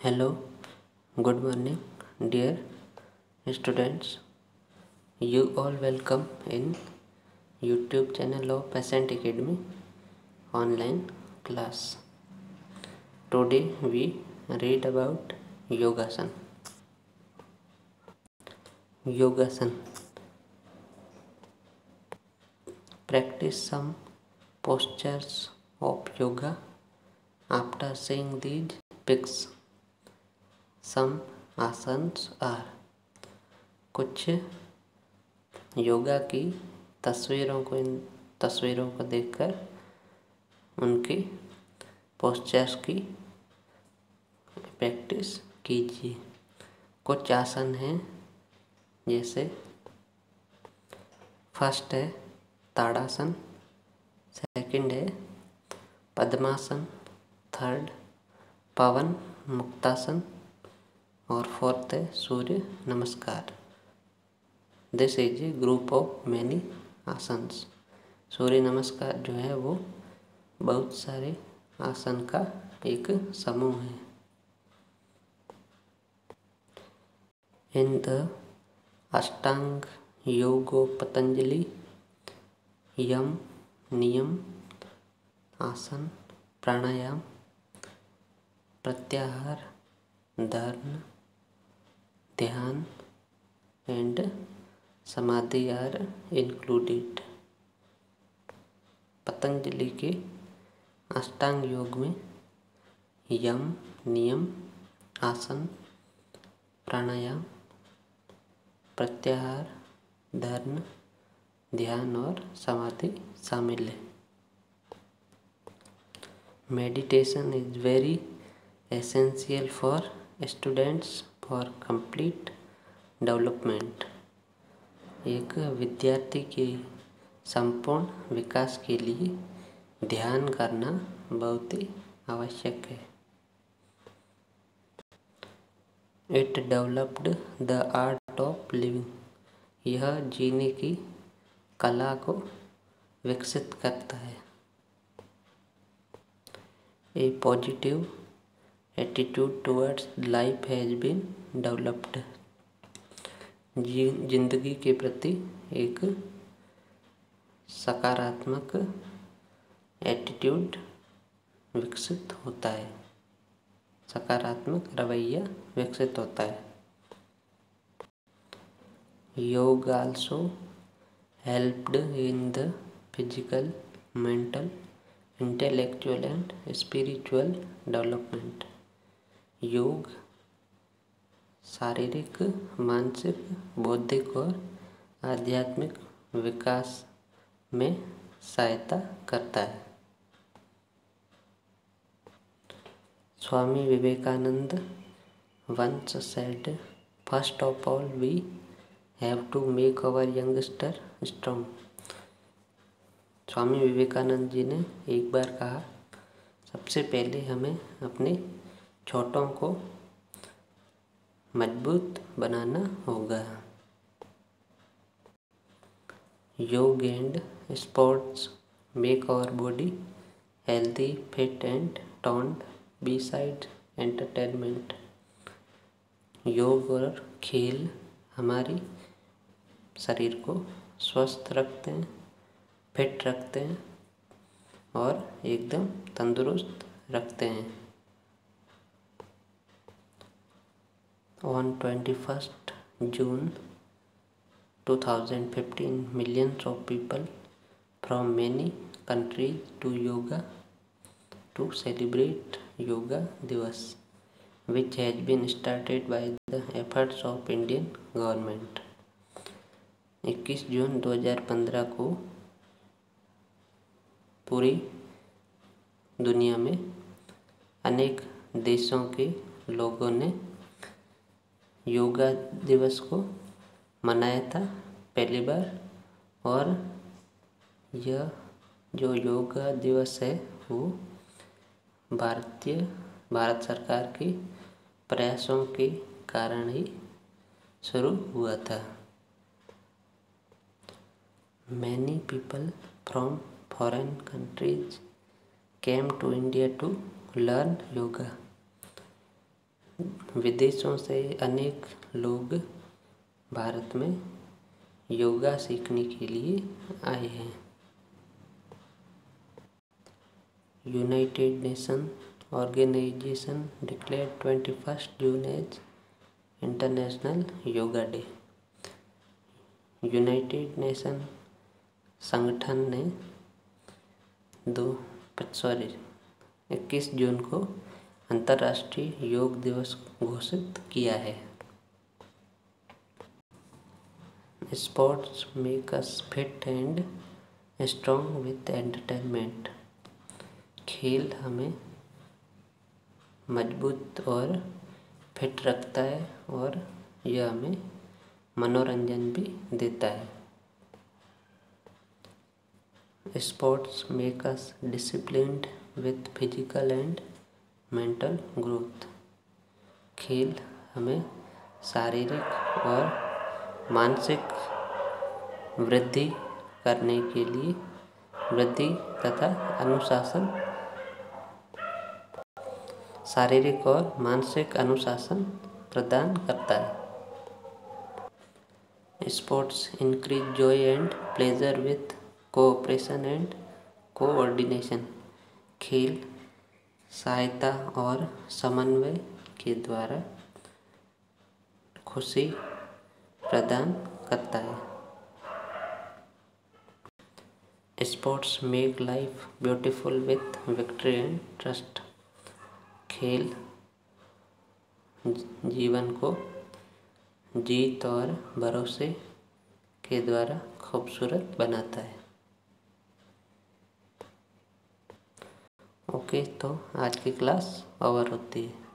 Hello, good morning, dear students. You all welcome in YouTube channel of Peasant Academy online class. Today we read about Yogasan. Yogasan. Practice some postures of yoga after seeing these pics. Some asanas are कुछ योगा की तस्वीरों को इन तस्वीरों को देखकर उनकी postures की practice कीजिए। कुछ आसन हैं जैसे फर्स्ट है ताड़ासन, सेकंड है पद्मासन, थर्ड पवन मुक्तासन और फोर्थ है surya namaskar. This is a group of many asanas. Surya namaskar जो है वो बहुत सारे आसन का एक समूह है। इन द अष्टांग योगो पतंजलि यम नियम आसन प्राणायाम प्रत्याहार धारणा ध्यान एंड समाधि आर इंक्लूडेड। पतंजलि के अष्टांग योग में यम नियम आसन प्राणायाम प्रत्याहार धारणा ध्यान और समाधि शामिल है। Meditation is very essential for students for complete development. एक विद्यार्थी के संपूर्ण विकास के लिए ध्यान करना बहुत ही आवश्यक है। It developed the art of living. यह जीने की कला को विकसित करता है। A positive attitude towards life has been developed. जिंदगी के प्रति एक सकारात्मक एटीट्यूड विकसित होता है, सकारात्मक रवैया विकसित होता है। योग also helped in the physical mental intellectual and spiritual development. योग शारीरिक मानसिक बौद्धिक और आध्यात्मिक विकास में सहायता करता है। Swami Vivekananda once said, first of all we have to make our youngster strong। Swami Vivekananda ji ने एक बार कहा, सबसे पहले हमें अपने छोटों को मजबूत बनाना होगा। Yoga and sports make our body healthy fit and toned beside entertainment. Yoga और खेल हमारी शरीर को स्वस्थ रखते हैं, फिट रखते हैं और एकदम तंदुरुस्त रखते हैं। On 21st June 2015, millions of people from many countries to yoga to celebrate Yoga Divas, which has been started by the efforts of Indian government। 21 जून 2015 को पूरी दुनिया में अनेक देशों के लोगों ने योगा दिवस को मनाया था पहली बार। और यह जो योगा दिवस है वो भारत सरकार के प्रयासों के कारण ही शुरू हुआ था। Many people from foreign countries came to India to learn yoga. विदेशों से अनेक लोग भारत में योगा सीखने के लिए आए हैं। United Nation Organisation declared 21 June as international yoga day. United Nation संगठन ने 21 जून को अंतर्राष्ट्रीय योग दिवस घोषित किया है। Sports make us fit and strong with entertainment. खेल हमें मजबूत और फिट रखता है और यह हमें मनोरंजन भी देता है। Sports make us disciplined with physical and mental growth. खेल हमें शारीरिक और मानसिक वृद्धि करने के लिए वृद्धि तथा शारीरिक और मानसिक अनुशासन प्रदान करता है। Sports increase Joy and pleasure with cooperation and coordination. खेल सहायता और समन्वय के द्वारा खुशी प्रदान करता है। Sports make life beautiful with victory and trust. खेल जीवन को जीत और भरोसे के द्वारा खूबसूरत बनाता है। ओके, तो आज की क्लास ओवर होती है।